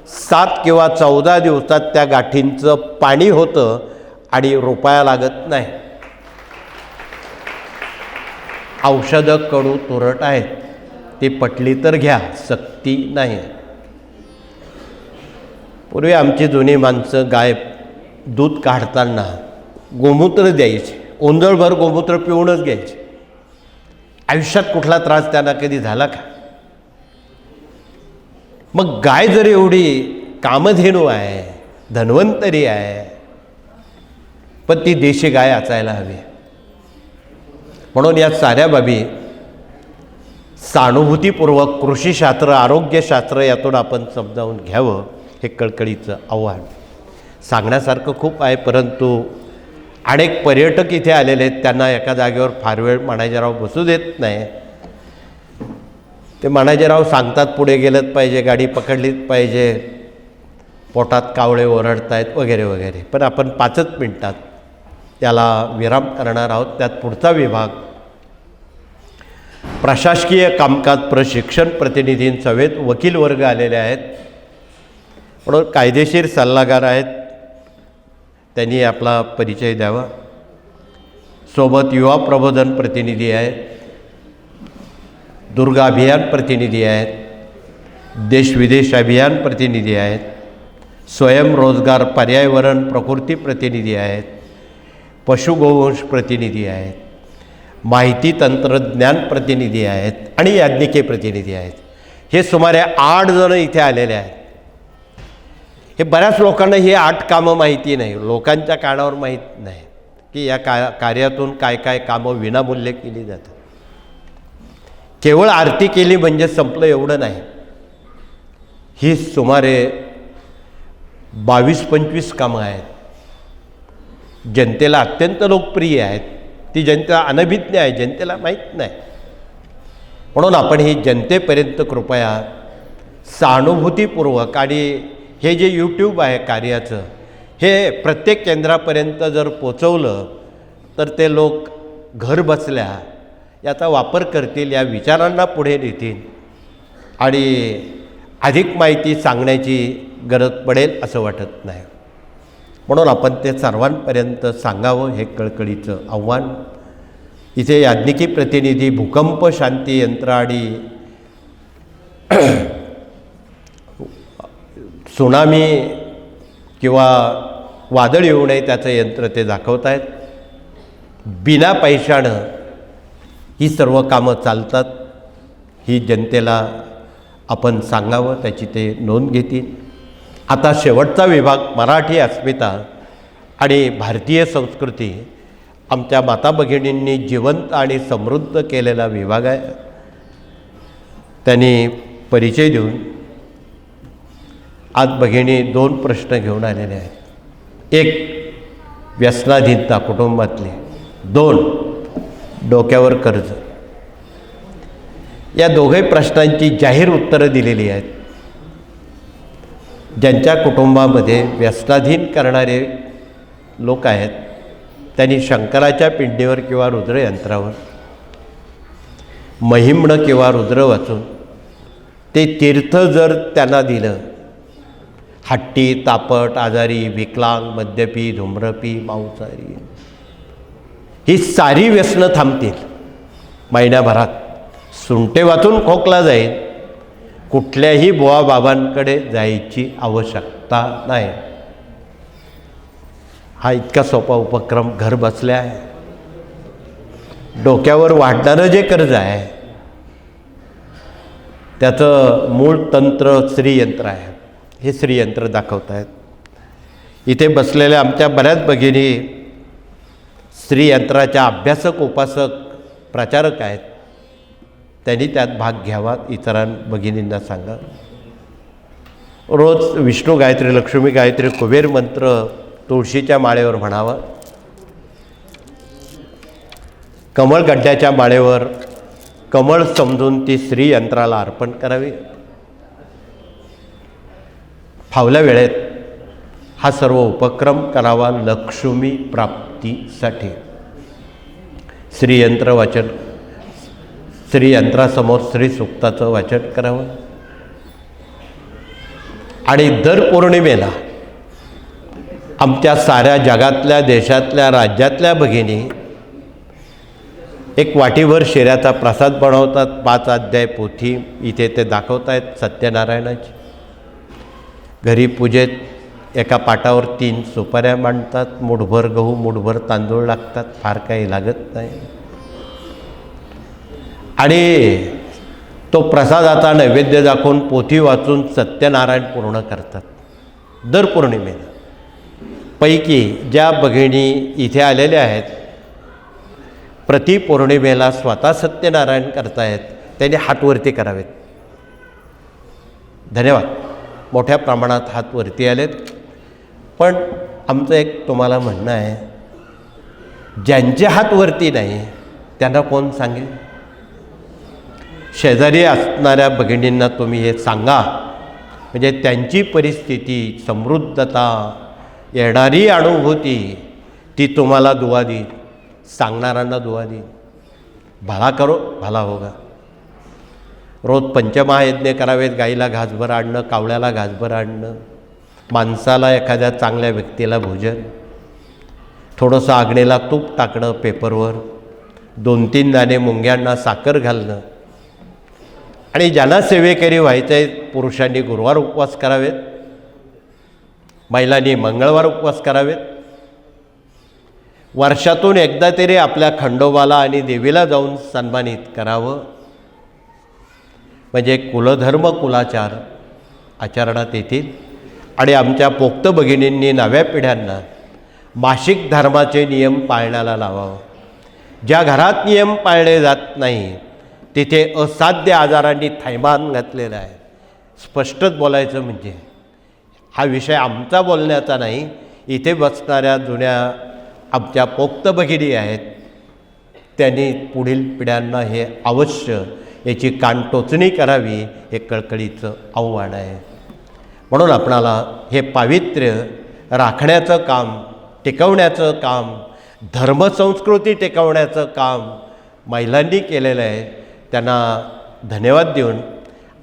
7 किंवा 14 दिवसात त्या गाठींचं पाणी होतं आणि रुपया लागत नाही. औषधं कडू तुरट आहेत, ती पटली तर घ्या, सक्ती नाही. पूर्वी आमची जुनी माणसं गाय दूध काढताना गोमूत्र द्यायचे, ओंजळभर गोमूत्र पिऊनच घ्यायचे. आयुष्यात कुठला त्रास त्यांना कधी झाला का? मग गाय जर एवढी कामधेनू आहे, धन्वंतरी आहे, पण ती देशी गाय असायला हवी. म्हणून या साऱ्या बाबी सहानुभूतीपूर्वक कृषीशास्त्र, आरोग्यशास्त्र यातून आपण समजावून घ्यावं, हे कळकळीचं आव्हान. सांगण्यासारखं खूप आहे, परंतु अनेक पर्यटक इथे आलेले आहेत, त्यांना एका जागेवर फार वेळ मानाजीराव बसू देत नाही. ते मानाजीराव सांगतात पुढे गेलंच पाहिजे, गाडी पकडलीच पाहिजे, पोटात कावळे ओरडत आहेत वगैरे वगैरे. पण आपण 5च मिनिटात त्याला विराम करणार आहोत. त्यात पुढचा विभाग प्रशासकीय कामकाज प्रशिक्षण प्रतिनिधींसमेत वकील वर्ग आलेले आहेत, म्हणून कायदेशीर सल्लागार आहेत, त्यांनी आपला परिचय द्यावा. सोबत युवा प्रबोधन प्रतिनिधी आहेत, दुर्गा अभियान प्रतिनिधी आहेत, देशविदेश अभियान प्रतिनिधी आहेत, स्वयंरोजगार पर्यावरण प्रकृती प्रतिनिधी आहेत, पशुगोवंश प्रतिनिधी आहेत, माहिती तंत्रज्ञान प्रतिनिधी आहेत आणि याज्ञिके प्रतिनिधी आहेत. हे सुमारे 8 जण इथे आलेले आहेत. हे बऱ्याच लोकांना ही 8 कामं माहिती नाही, लोकांच्या कानावर माहीत नाही की या कार्यातून काय काय कामं विनामूल्य केली जातात. केवळ आरती केली म्हणजे संपलं एवढं नाही. ही सुमारे 22-25 कामं आहेत, जनतेला अत्यंत लोकप्रिय आहेत. ती जनता अनभिज्ञ आहे, जनतेला माहीत नाही. म्हणून आपण ही जनतेपर्यंत कृपया सहानुभूतीपूर्वक, आणि हे जे यूट्यूब आहे कार्याचं, हे प्रत्येक केंद्रापर्यंत जर पोचवलं तर ते लोक घर बसल्या याचा वापर करतील, या विचारांना पुढे नेतील आणि अधिक माहिती सांगण्याची गरज पडेल असं वाटत नाही. म्हणून आपण ते सर्वांपर्यंत सांगावं, हे कळकळीचं आव्हान. इथे याज्ञिकी प्रतिनिधी भूकंप शांती यंत्र आणि सुनामी किंवा वादळ येऊ नये त्याचं यंत्र ते दाखवत आहेत. बिना पैशानं ही सर्व कामं चालतात, ही जनतेला आपण सांगावं, त्याची ते नोंद घेतील. आता शेवटचा विभाग मराठी अस्मिता आणि भारतीय संस्कृती आमच्या माता भगिनींनी जिवंत आणि समृद्ध केलेला विभाग आहे. त्यांनी परिचय देऊन आज भगिनी 2 प्रश्न घेऊन आलेले आहेत. 1 व्यसनाधीनता कुटुंबातली, 2 डोक्यावर कर्ज. या दोघे प्रश्नांची जाहीर उत्तरं दिलेली आहेत. ज्यांच्या कुटुंबामध्ये व्यसनाधीन करणारे लोक आहेत त्यांनी शंकराच्या पिंडीवर किंवा रुद्रयंत्रावर महिम्न किंवा रुद्र वाचून ते तीर्थ जर त्यांना दिलं, हट्टी, तापट, आजारी, विकलांग, मद्यपी, धूम्रपी, मांसाहारी, ही सारी व्यसनं थांबतील महिन्याभरात. सुंटे वाचून खोकला जाईल. कुठल्याही बुवा बाबांकडे जायची आवश्यकता नाही. हा इतका सोपा उपक्रम घर बसल्या आहे. डोक्यावर वाढणारं जे कर्ज आहे त्याचं मूळ तंत्र श्रीयंत्र आहे. हे श्रीयंत्र दाखवत आहेत. इथे बसलेल्या आमच्या बऱ्याच भगिनी श्रीयंत्राच्या अभ्यासक, उपासक, प्रचारक आहेत. त्यांनी त्यात भाग घ्यावा. भगिनींना सांगा. रोज विष्णू गायत्री, लक्ष्मी गायत्री, कुबेर मंत्र तुळशीच्या माळेवर म्हणावा. कमळगड्ड्याच्या माळेवर कमळ समजून ती श्रीयंत्राला अर्पण करावी. फावल्या वेळेत हा सर्व उपक्रम करावा लक्ष्मी प्राप्तीसाठी. श्रीयंत्र वाचन, श्रीयंत्रासमोर श्रीसूक्ताचं वाचन करावं. आणि दर पौर्णिमेला आमच्या साऱ्या जगातल्या, देशातल्या, राज्यातल्या भगिनी एक वाटीभर शिऱ्याचा प्रसाद बनवतात. 5 अध्याय पोथी इथे ते दाखवत आहेत सत्यनारायणाची. घरी पूजेत एका पाटावर 3 सुपाऱ्या मांडतात. मुठभर गहू, मुठभर तांदूळ लागतात. फार काही लागत नाही. आणि तो प्रसादाचा नैवेद्य दाखवून पोथी वाचून सत्यनारायण पूर्ण करतात दर पौर्णिमेला. पैकी ज्या भगिनी इथे आलेल्या आहेत, प्रति पौर्णिमेला स्वतः सत्यनारायण करतायत, त्यांनी हात वरती करावेत. धन्यवाद. मोठ्या प्रमाणात हात वरती आलेत. पण आमचं एक तुम्हाला म्हणणं आहे, ज्यांचे हात वरती नाही त्यांना कोण सांगेल? शेजारी असणाऱ्या भगिनींना तुम्ही हे सांगा, म्हणजे त्यांची परिस्थिती, समृद्धता, येणारी अनुभूती ती तुम्हाला दुआ देईल, सांगणाऱ्यांना दुआ देईल. भला करो भला होगा. रोज पंचमहायज्ञ करावेत. गाईला घासभर आणणं, कावळ्याला घासभर आणणं, माणसाला, एखाद्या चांगल्या व्यक्तीला भोजन, थोडंसं आगणीला तूप टाकणं पेपरवर, 2-3 दाणे मुंग्यांना साखर घालणं. आणि ज्यांना सेवेकरी व्हायचं आहे, पुरुषांनी गुरुवार उपवास करावेत, महिलांनी मंगळवार उपवास करावेत. वर्षातून एकदा तरी आपल्या खंडोबाला आणि देवीला जाऊन सन्मानित करावं. म्हणजे कुलधर्म, कुलाचार आचरणात येतील. आणि आमच्या पोक्त भगिनींनी नव्या पिढ्यांना मासिक धर्माचे नियम पाळण्याला लावावं. ज्या घरात नियम पाळले जात नाही तिथे असाध्य आजारांनी थैमान घातलेला आहे. स्पष्टच बोलायचं म्हणजे हा विषय आमचा बोलण्याचा नाही. इथे बसणाऱ्या जुन्या आमच्या पोक्त भगिनी आहेत, त्यांनी पुढील पिढ्यांना हे अवश्य याची कानटोचणी करावी, हे कळकळीचं आव्हान आहे. म्हणून आपणाला हे पावित्र्य राखण्याचं काम, टिकवण्याचं काम, धर्मसंस्कृती टिकवण्याचं काम महिलांनी केलेलं आहे. त्यांना धन्यवाद देऊन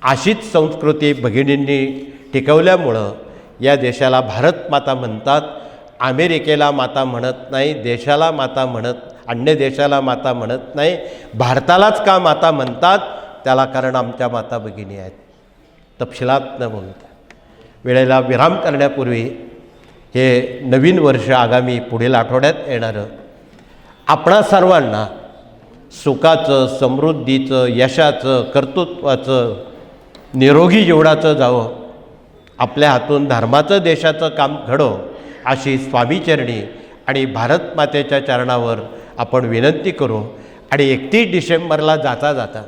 अशीच संस्कृती भगिनींनी टिकवल्यामुळं या देशाला भारत माता म्हणतात. अमेरिकेला माता म्हणत नाही, देशाला माता म्हणत, अन्य देशाला माता म्हणत नाही, भारतालाच का माता म्हणतात? त्याला कारण आमच्या माता भगिनी आहेत. तपशिलात न बोलता वेळेला विराम करण्यापूर्वी हे नवीन वर्ष आगामी पुढील आठवड्यात येणारं आपणा सर्वांना सुखाचं, समृद्धीचं, यशाचं, कर्तृत्वाचं, निरोगी जीवनाचं जावं. आपल्या हातून धर्माचं, देशाचं काम घडो अशी स्वामीचरणी आणि भारत मातेच्या चरणावर आपण विनंती करू. आणि 31 डिसेंबरला जाता जाता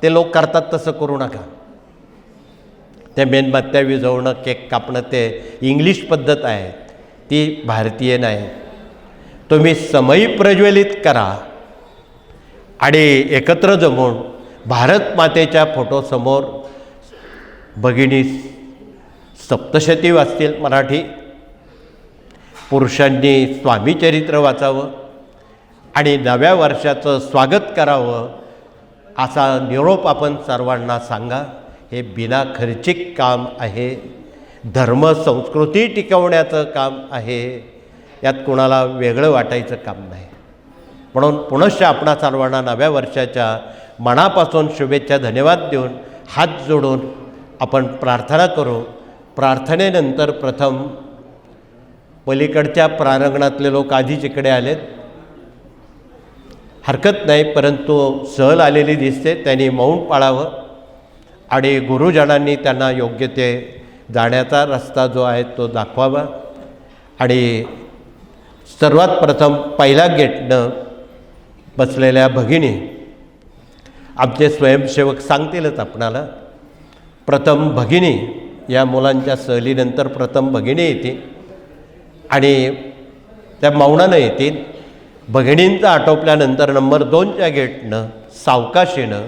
ते लोक करतात तसं करू नका. ते मेणबत्त्या विझवणं, केक कापणं ते इंग्लिश पद्धत आहे, ती भारतीय नाही. तुम्ही समई प्रज्वलित करा आणि एकत्र जमून भारत मातेच्या फोटोसमोर भगिनी सप्तशती वाचतील मराठी, पुरुषांनी स्वामीचरित्र वाचावं आणि नव्या वर्षाचं स्वागत करावं असा निरोप आपण सर्वांना सांगा. हे बिना खर्चिक काम आहे, धर्म संस्कृती टिकवण्याचं काम आहे, यात कोणाला वेगळं वाटायचं काम नाही. म्हणून पुनश्च आपणा सर्वांना नव्या वर्षाच्या मनापासून शुभेच्छा धन्यवाद देऊन हात जोडून आपण प्रार्थना करू. प्रार्थनेनंतर प्रथम पलीकडच्या प्रांगणातले लोक आधीच इकडे आलेत, हरकत नाही, परंतु सहल आलेली दिसते, त्यांनी मौन पाळावं आणि गुरुजनांनी त्यांना योग्य ते जाण्याचा रस्ता जो आहे तो दाखवावा. आणि सर्वात प्रथम पहिल्या गेटनं बसलेल्या भगिनी, आमचे स्वयंसेवक सांगतीलच आपणाला, प्रथम भगिनी, या मुलांच्या सहलीनंतर प्रथम भगिनी येतील आणि त्या मौनानं येतील. भगिनींचं आटोपल्यानंतर नंबर 2च्या गेटनं सावकाशीनं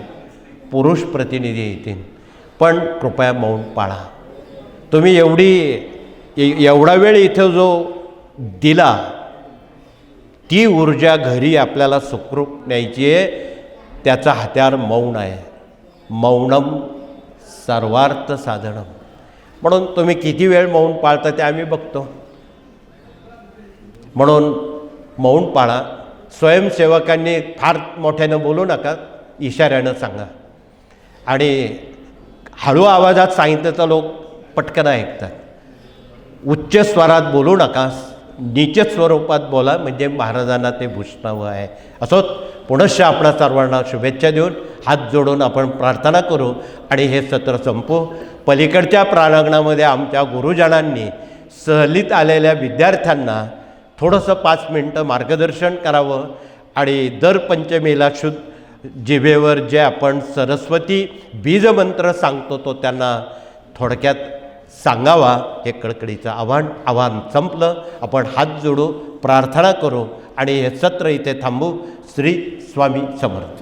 पुरुष प्रतिनिधी येतील. पण कृपया मौन पाळा. तुम्ही एवढा वेळ इथं जो दिला, ती ऊर्जा घरी आपल्याला सुखरूप न्यायची आहे, त्याचा हत्यार मौन आहे. मौनम सर्वार्थ साधनम. म्हणून तुम्ही किती वेळ मौन पाळता ते आम्ही बघतो. म्हणून मौन पाळा. स्वयंसेवकांनी फार मोठ्यानं बोलू नका, इशाऱ्यानं सांगा. आणि हळू आवाजात सांगितलं तर लोक पटकन ऐकतात. उच्च स्वरात बोलू नका, नीच स्वरूपात बोला, म्हणजे महाराजांना ते भूषणावं आहे. असोच पुनश्च आपणा सर्वांना शुभेच्छा देऊन हात जोडून आपण प्रार्थना करू आणि हे सत्र संपू. पलीकडच्या प्रांगणामध्ये आमच्या गुरुजनांनी सहलीत आलेल्या विद्यार्थ्यांना थोडंसं 5 मिनटं मार्गदर्शन करावं आणि दर पंचमीला जिभेवर जे आपण सरस्वती बीजमंत्र सांगतो तो त्यांना थोडक्यात सांगावा, हे कळकळीचं आव्हान संपलं. आपण हात जोडू, प्रार्थना करू आणि हे सत्र इथे थांबू. श्री स्वामी समर्थ.